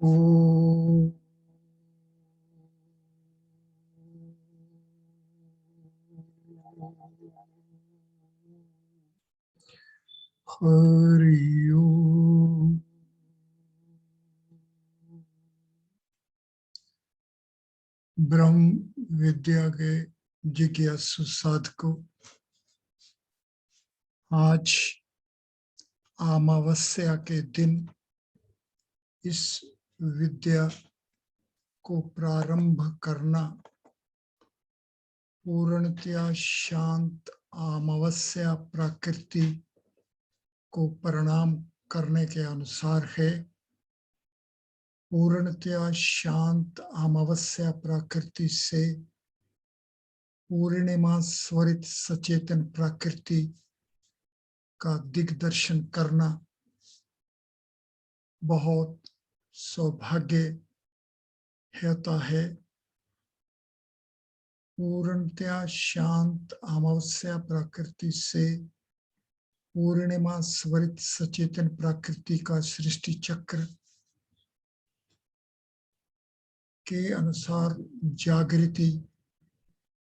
ओ हरि ओम। ब्रह्म विद्या के जिज्ञासु साधकों, आज अमावस्या के दिन इस विद्या को प्रारंभ करना पूर्णतया शांत अमावस्या प्रकृति को प्रणाम करने के अनुसार है। पूर्णतया शांत अमावस्या प्रकृति से पूर्णिमा स्वरित सचेतन प्रकृति का दिग्दर्शन करना बहुत सौभाग्य होता है। पूर्णतया शांत अमावस्या प्रकृति से पूर्णिमा स्वरित सचेतन प्रकृति का सृष्टि चक्र के अनुसार जागृति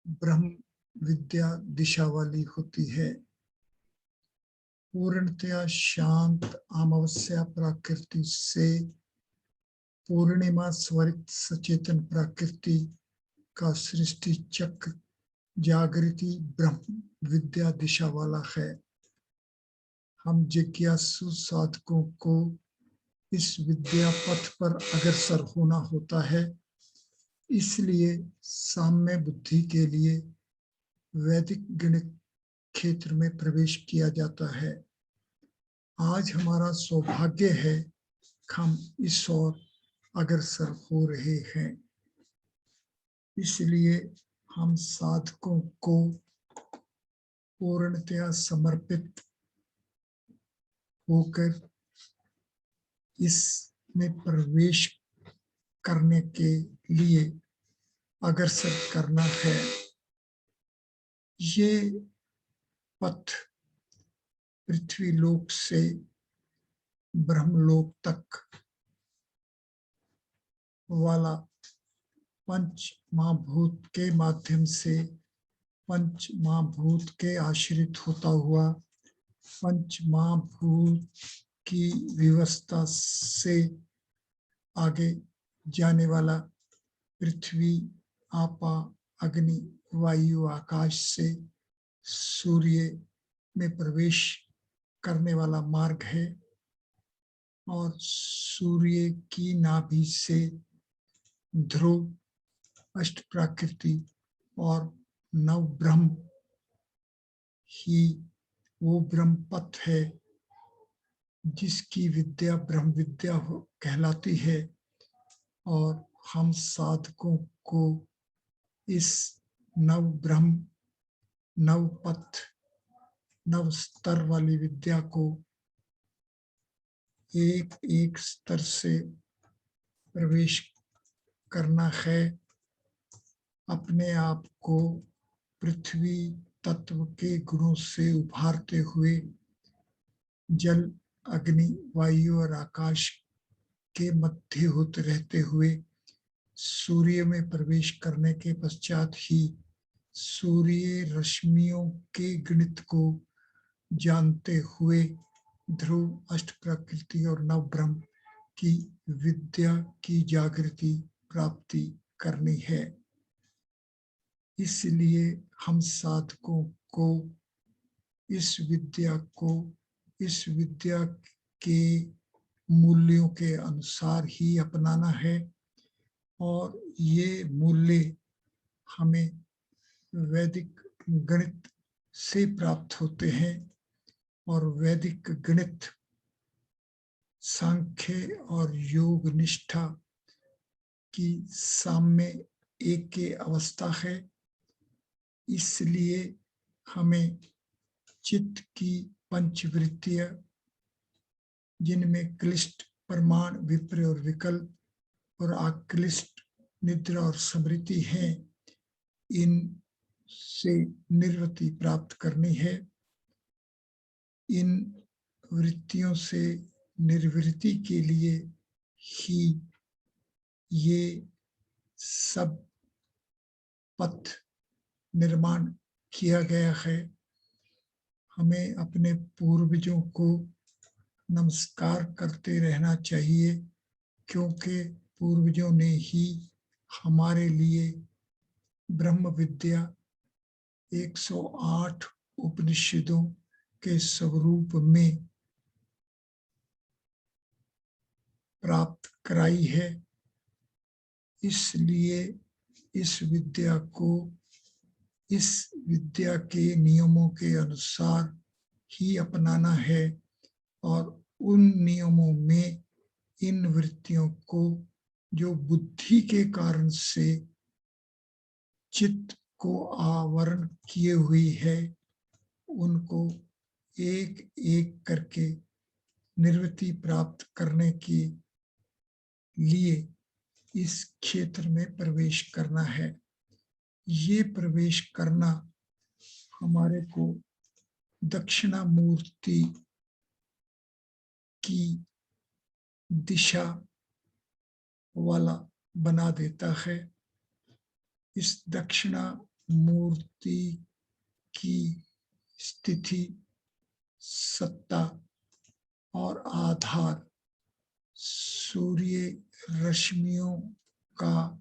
ब्रह्म विद्या दिशा वाली होती है। पूर्णतया शांत अमावस्या प्रकृति से पूर्णिमा स्वरित सचेतन प्रकृति का सृष्टि चक्र जागृति ब्रह्म विद्या दिशा वाला है। हम जिज्ञासु साधकों को इस विद्या पथ पर अग्रसर होना होता है। इसलिए साम्य बुद्धि के लिए वैदिक गणित क्षेत्र में प्रवेश किया जाता है। आज हमारा सौभाग्य है कि हम इस ओर अग्रसर हो रहे हैं। इसलिए हम साधकों को पूर्णतया समर्पित होकर इसमें प्रवेश करने के लिए अग्रसर करना है। ये पथ पृथ्वी लोक से ब्रह्मलोक तक वाला पंच महाभूत के माध्यम से पंच महाभूत के आश्रित होता हुआ पंच महाभूत की व्यवस्था से आगे जाने वाला पृथ्वी आपा अग्नि वायु आकाश से सूर्य में प्रवेश करने वाला मार्ग है। और सूर्य की नाभि से ध्रुव अष्ट प्रकृति और नव ब्रह्म ही वो ब्रह्म पथ है जिसकी विद्या ब्रह्म विद्या कहलाती है। और हम साधकों को इस नव ब्रह्म नव पथ नव स्तर वाली विद्या को एक एक स्तर से प्रवेश करना है। अपने आप को पृथ्वी तत्व के गुणों से उभारते हुए जल अग्नि वायु और आकाश के मध्य होते रहते हुए सूर्य में प्रवेश करने के पश्चात ही सूर्य रश्मियों के गणित को जानते हुए ध्रुव अष्ट प्रकृति और नव ब्रह्म की विद्या की जागृति प्राप्ति करनी है। इसलिए हम साधकों को इस विद्या के मूल्यों के अनुसार ही अपनाना है। और ये मूल्य हमें वैदिक गणित से प्राप्त होते हैं। और वैदिक गणित सांख्य और योग निष्ठा की साम्य एक अवस्था है। इसलिए हमें चित्त की पंचवृत्तियां जिनमें क्लिष्ट प्रमाण विपर्य और विकल्प और आक्लिष्ट निद्रा और स्मृति है, इन से निर्वृत्ति प्राप्त करनी है। इन वृत्तियों से निर्वृत्ति के लिए ही ये सब पथ निर्माण किया गया है। हमें अपने पूर्वजों को नमस्कार करते रहना चाहिए, क्योंकि पूर्वजों ने ही हमारे लिए ब्रह्म विद्या 108 उपनिषदों के स्वरूप में प्राप्त कराई है। इसलिए इस विद्या के नियमों के अनुसार ही अपनाना है और उन नियमों में इन वृत्तियों को जो बुद्धि के कारण से चित्त को आवरण किए हुई है, उनको एक एक करके निर्वृत्ति प्राप्त करने के लिए इस क्षेत्र में प्रवेश करना है। ये प्रवेश करना हमारे को दक्षिणामूर्ति की दिशा वाला बना देता है। इस दक्षिणामूर्ति की स्थिति, सत्ता और आधार सूर्य रश्मियों का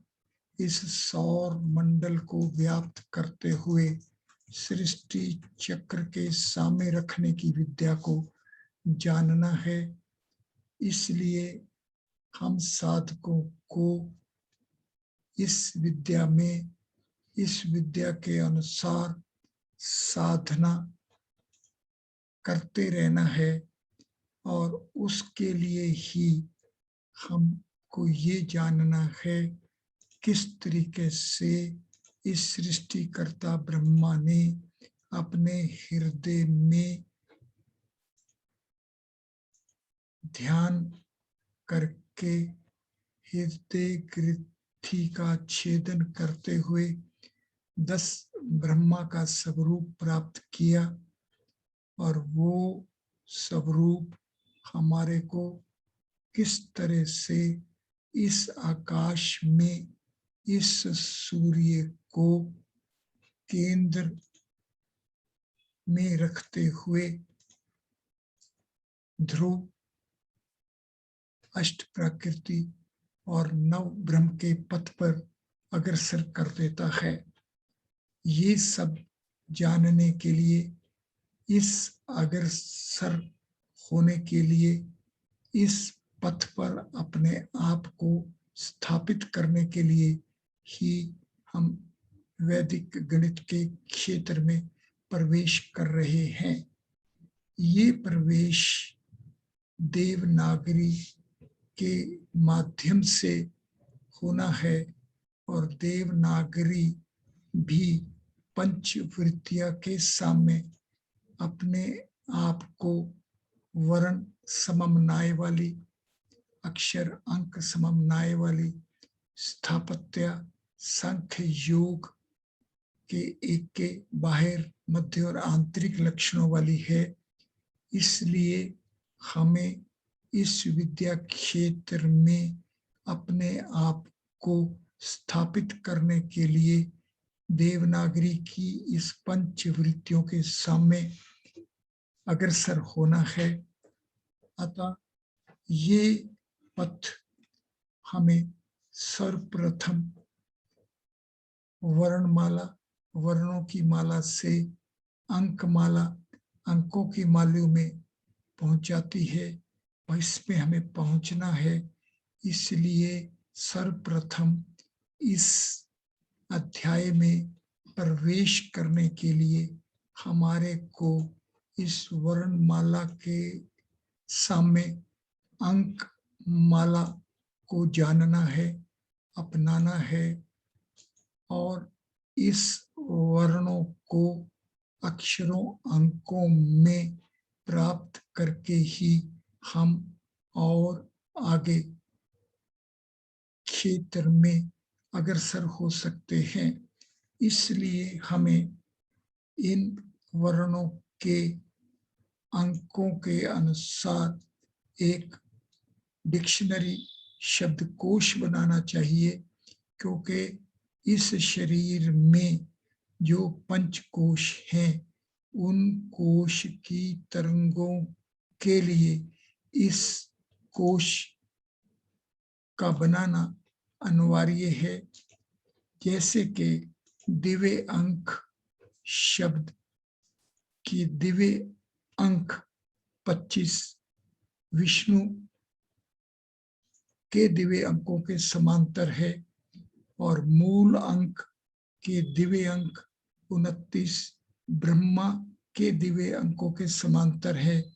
इस सौर मंडल को व्याप्त करते हुए सृष्टि चक्र के सामने रखने की विद्या को जानना है। इसलिए हम साधकों को इस विद्या के अनुसार साधना करते रहना है और उसके लिए ही हमको ये जानना है किस तरीके से इस सृष्टिकर्ता ब्रह्मा ने अपने हृदय में ध्यान करके हृदय ग्रंथि का छेदन करते हुए 10 ब्रह्मा का स्वरूप प्राप्त किया और वो स्वरूप हमारे को किस तरह से इस आकाश में इस सूर्य को केंद्र में रखते हुए ध्रुव, अष्ट प्रकृति और नव ब्रह्म के पथ पर अग्रसर कर देता है। ये सब जानने के लिए, इस अग्रसर होने के लिए, इस पथ पर अपने आप को स्थापित करने के लिए ही हम वैदिक गणित के क्षेत्र में प्रवेश कर रहे हैं। ये प्रवेश देवनागरी के माध्यम से होना है और देवनागरी भी पंचवृत्तियां के सामने अपने आप को वर्ण सममनाय वाली, अक्षर अंक सममनाय वाली, स्थापत्य संख्य योग के एक के बाहर, मध्य और आंतरिक लक्षणों वाली है। इसलिए हमें इस विद्या क्षेत्र में अपने आप को स्थापित करने के लिए देवनागरी की इस पंचवृत्तियों के सामने अग्रसर होना है। अतः ये पथ हमें सर्वप्रथम वर्णों की माला से अंकों की माला में पहुंचाती है और इसमें हमें पहुंचना है। इसलिए सर्वप्रथम इस अध्याय में प्रवेश करने के लिए हमारे को इस वर्णमाला के सामने अंक माला को जानना है, अपनाना है और इस वर्णों को अक्षरों अंकों में प्राप्त करके ही हम और आगे क्षेत्र में अग्रसर हो सकते हैं। इसलिए हमें इन वर्णों के अंकों के अनुसार एक डिक्शनरी शब्दकोश बनाना चाहिए, क्योंकि इस शरीर में जो पंचकोश हैं उन कोश की तरंगों के लिए इस कोश का बनाना अनिवार्य है। जैसे कि दिव्य अंक शब्द की दिव्य अंक 25 विष्णु के दिव्य अंकों के समांतर है और मूल अंक के दिव्य अंक 29 ब्रह्मा के दिव्य अंकों के समांतर है।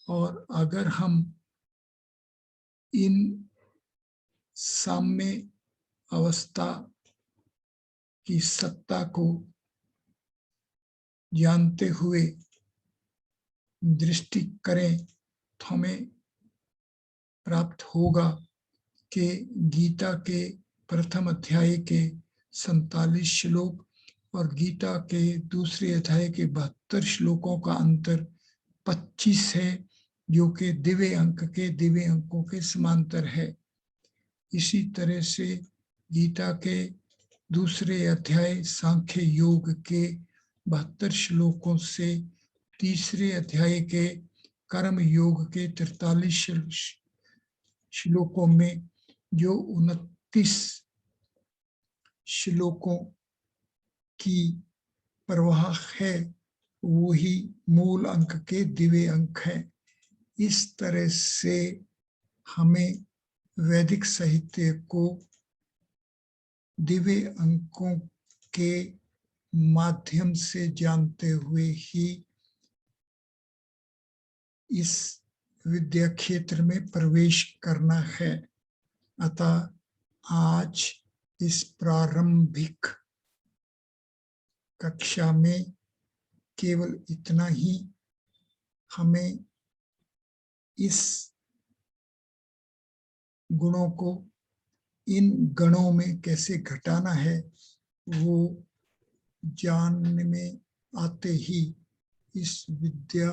और अगर हम इन साम्य अवस्था की सत्ता को जानते हुए दृष्टि करें तो हमें प्राप्त होगा कि गीता के प्रथम अध्याय के 47 श्लोक और गीता के दूसरे अध्याय के 72 श्लोकों का अंतर 25 है, जो कि दिव्य अंक के दिव्य अंकों के समांतर है। इसी तरह से गीता के दूसरे अध्याय सांख्य योग के 72 श्लोकों से तीसरे अध्याय के कर्म योग के 43 श्लोकों में जो 29 श्लोकों की प्रवाह है वही मूल अंक के दिव्य अंक है। इस तरह से हमें वैदिक साहित्य को दिव्य अंकों के माध्यम से जानते हुए ही इस विद्या क्षेत्र में प्रवेश करना है। अतः आज इस प्रारंभिक कक्षा में केवल इतना ही। हमें इस गुणों को इन गणों में कैसे घटाना है वो जानने में आते ही इस विद्या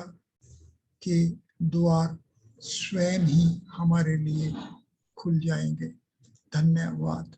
के द्वार स्वयं ही हमारे लिए खुल जाएंगे। धन्यवाद।